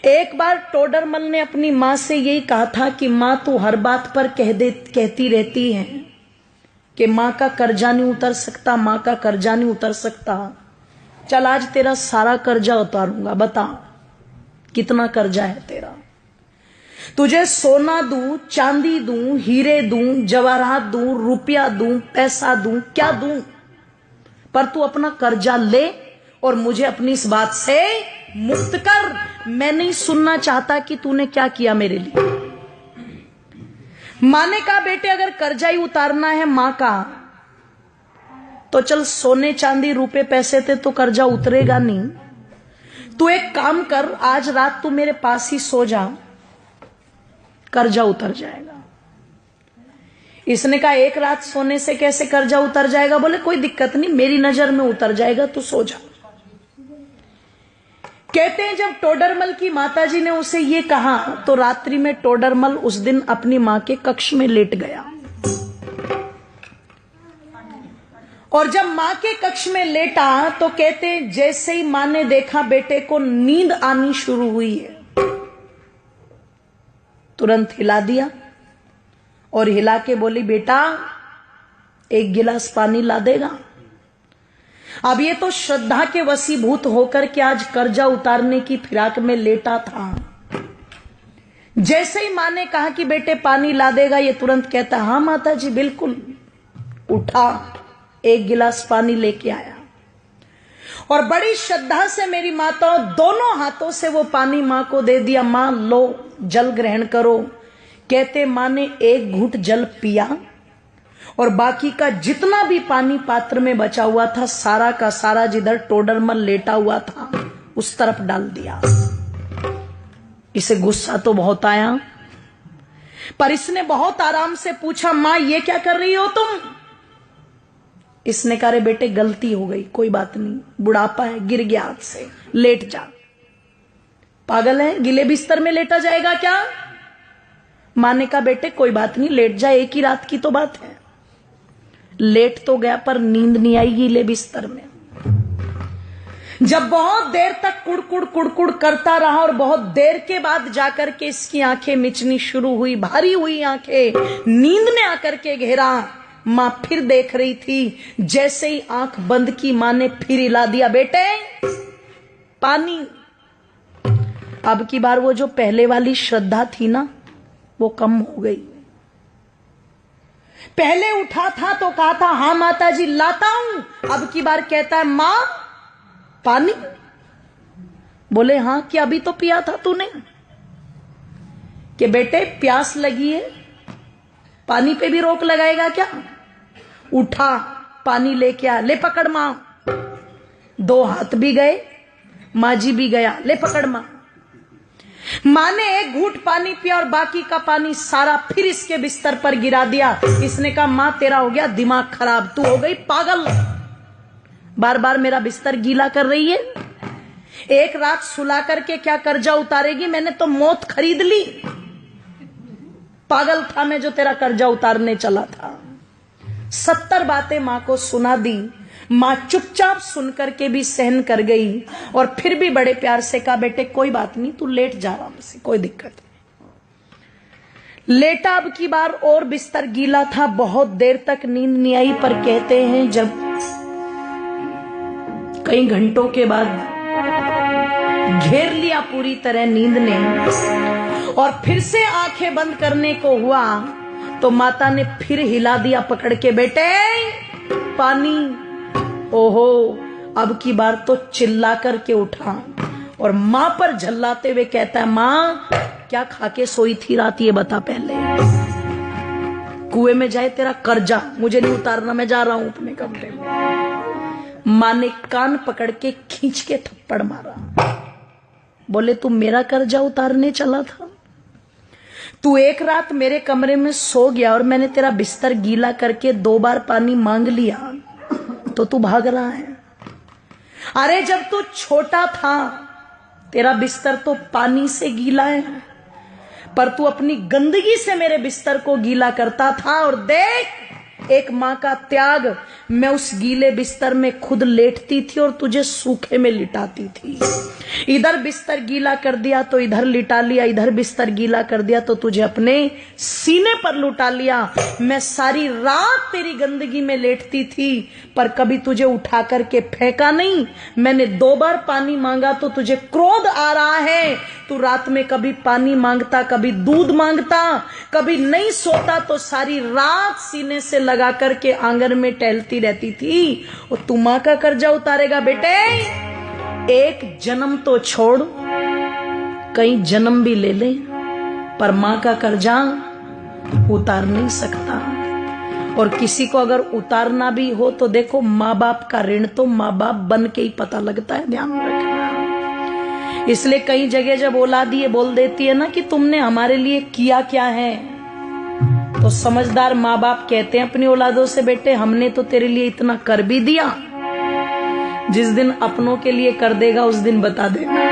एक बार टोडरमल ने अपनी मां से यही कहा था कि मां तू हर बात पर कहती रहती है कि मां का कर्जा नहीं उतर सकता, मां का कर्जा नहीं उतर सकता। चल आज तेरा सारा कर्जा उतारूंगा, बता कितना कर्जा है तेरा। तुझे सोना दूं, चांदी दूं, हीरे दूं, जवाहरात दूं, रुपया दूं, पैसा दूं, क्या दूं, पर तू अपना कर्जा ले और मुझे अपनी इस बात से मुक्त कर। मैं नहीं सुनना चाहता कि तूने क्या किया मेरे लिए। मां ने कहा बेटे अगर कर्जा ही उतारना है मां का तो चल सोने चांदी रुपए पैसे थे तो कर्जा उतरेगा नहीं। तू एक काम कर, आज रात तू मेरे पास ही सो जा, कर्जा उतर जाएगा। इसने कहा एक रात सोने से कैसे कर्जा उतर जाएगा? बोले कोई दिक्कत नहीं, मेरी नजर में उतर जाएगा, तू सो जा। कहते हैं जब टोडरमल की माताजी ने उसे ये कहा तो रात्रि में टोडरमल उस दिन अपनी मां के कक्ष में लेट गया। और जब मां के कक्ष में लेटा तो कहते हैं जैसे ही मां ने देखा बेटे को नींद आनी शुरू हुई है, तुरंत हिला दिया और हिला के बोली बेटा एक गिलास पानी ला देगा। अब ये तो श्रद्धा के वशीभूत होकर के आज कर्जा उतारने की फिराक में लेटा था। जैसे ही मां ने कहा कि बेटे पानी ला देगा, ये तुरंत कहता हाँ माता जी बिल्कुल। उठा, एक गिलास पानी लेके आया और बड़ी श्रद्धा से मेरी माताओं दोनों हाथों से वो पानी मां को दे दिया। मां लो जल ग्रहण करो। कहते मां ने एक घूंट जल पिया और बाकी का जितना भी पानी पात्र में बचा हुआ था सारा का सारा जिधर टोडरमल लेटा हुआ था उस तरफ डाल दिया। इसे गुस्सा तो बहुत आया, पर इसने बहुत आराम से पूछा मां ये क्या कर रही हो तुम? इसने कहा रे बेटे गलती हो गई, कोई बात नहीं, बुढ़ापा है, गिर गया हाथ से, लेट जा। पागल है, गिले बिस्तर में लेटा जाएगा क्या? मां ने कहा बेटे कोई बात नहीं, लेट जा, एक ही रात की तो बात है। लेट तो गया पर नींद नहीं आई गीले बिस्तर में। जब बहुत देर तक कुड़कुड़ कुड़कुड़ करता रहा और बहुत देर के बाद जाकर के इसकी आंखें मिचनी शुरू हुई, भारी हुई आंखें, नींद ने आकर के घेरा। मां फिर देख रही थी, जैसे ही आंख बंद की मां ने फिर हिला दिया बेटे पानी। अब की बार वो जो पहले वाली श्रद्धा थी ना वो कम हो गई। पहले उठा था तो कहा था हाँ माता जी लाता हूं, अब की बार कहता है मां पानी। बोले हाँ कि अभी तो पिया था तूने? कि बेटे प्यास लगी है, पानी पे भी रोक लगाएगा क्या? उठा, पानी लेके आ, ले पकड़ मां। दो हाथ भी गए, मां जी भी गया, ले पकड़ मां। मां ने एक घूंट पानी पिया और बाकी का पानी सारा फिर इसके बिस्तर पर गिरा दिया। इसने कहा मां तेरा हो गया दिमाग खराब, तू हो गई पागल, बार बार मेरा बिस्तर गीला कर रही है। एक रात सुला करके क्या कर्जा उतारेगी? मैंने तो मौत खरीद ली। पागल था मैं जो तेरा कर्जा उतारने चला था। 70 बातें मां को सुना दी। मां चुपचाप सुनकर के भी सहन कर गई और फिर भी बड़े प्यार से कहा बेटे कोई बात नहीं, तू लेट जा आराम से, कोई दिक्कत नहीं। लेटा, अब की बार और बिस्तर गीला था, बहुत देर तक नींद नहीं आई। पर कहते हैं जब कई घंटों के बाद घेर लिया पूरी तरह नींद ने और फिर से आंखें बंद करने को हुआ तो माता ने फिर हिला दिया पकड़ के बेटे पानी। ओहो, अब की बार तो चिल्ला करके उठा और मां पर झल्लाते हुए कहता है मां क्या खा के सोई थी रात, ये बता पहले। कुएं में जाए तेरा कर्जा, मुझे नहीं उतारना, मैं जा रहा हूं अपने कमरे में। मां ने कान पकड़ के खींच के थप्पड़ मारा। बोले तू मेरा कर्जा उतारने चला था? तू एक रात मेरे कमरे में सो गया और मैंने तेरा बिस्तर गीला करके 2 बार पानी मांग लिया तो तू भाग रहा है। अरे जब तू छोटा था तेरा बिस्तर तो पानी से गीला है, पर तू अपनी गंदगी से मेरे बिस्तर को गीला करता था। और देख एक मां का त्याग, मैं उस गीले बिस्तर में खुद लेटती थी और तुझे सूखे में लिटाती थी। इधर बिस्तर गीला कर दिया तो इधर लिटा लिया, इधर बिस्तर गीला कर दिया तो तुझे अपने सीने पर लुटा लिया। मैं सारी रात तेरी गंदगी में लेटती थी पर कभी तुझे उठा करके फेंका नहीं। मैंने 2 बार पानी मांगा तो तुझे क्रोध आ रहा है। तू रात में कभी पानी मांगता, कभी दूध मांगता, कभी नहीं सोता तो सारी रात सीने से लगा करके आंगन में टहलती रहती थी। और तू मां का कर्जा उतारेगा बेटे? एक जन्म तो छोड़, कई जन्म भी ले ले पर मां का कर्जा उतार नहीं सकता। और किसी को अगर उतारना भी हो तो देखो, माँ बाप का ऋण तो माँ बाप बन के ही पता लगता है, ध्यान रखना। इसलिए कई जगह जब औलाद ये बोल देती है ना कि तुमने हमारे लिए किया क्या है, तो समझदार माँ बाप कहते हैं अपनी औलादों से, बेटे हमने तो तेरे लिए इतना कर भी दिया, जिस दिन अपनों के लिए कर देगा उस दिन बता देना।